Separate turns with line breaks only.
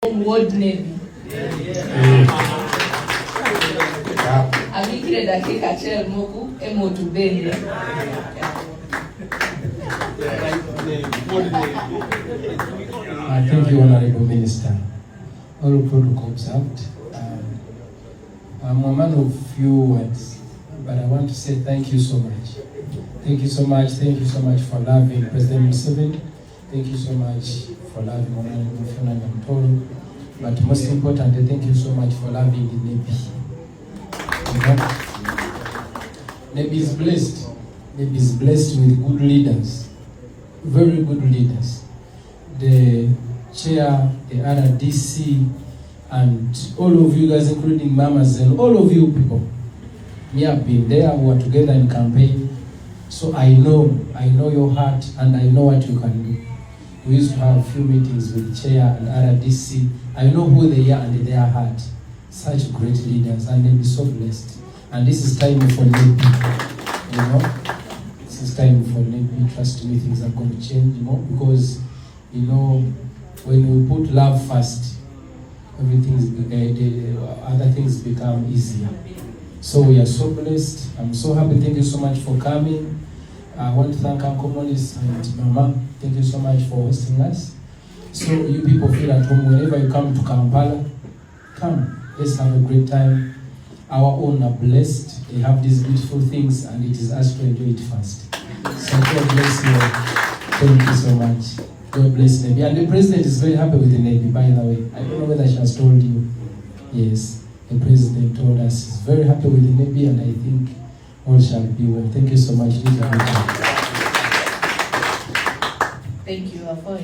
World Navy. Abikire dakika chel moku emotu bende.
Thank you, Honorable Minister. All protocol observed. I'm a man of few words, but I want to say thank you so much. Thank you so much. Thank you so much for loving President Museveni. Thank you so much for loving Honorable Fiona Nyamtoro. But most importantly, thank you so much for loving the Navy. You know? Navy is blessed. Navy is blessed with good leaders. Very good leaders. The chair, the RDC, and all of you guys, including mamas and all of you people. We have been there, we were together in campaign. So I know your heart and I know what you can do. We used to have a few meetings with chair and RDC. I know who they are and their heart. Such great leaders, and they'll be so blessed. And this is time for Navy. You know? This is time for Navy. Trust me, things are going to change, you know, because, you know, when we put love first, other things become easier. So we are so blessed. I'm so happy. Thank you so much for coming. I want to thank Uncle Monis and Mama. Thank you so much for hosting us. So you people feel at home whenever you come to Kampala. Come, let's have a great time. Our own are blessed. They have these beautiful things, and it is us to enjoy it first. So God bless you. Thank you so much. God bless Navy. And the president is very happy with the Navy, by the way. I don't know whether she has told you. Yes, the president told us he's very happy with the Navy, and I think all shall be well. Thank you so much.
Thank you, Afoy.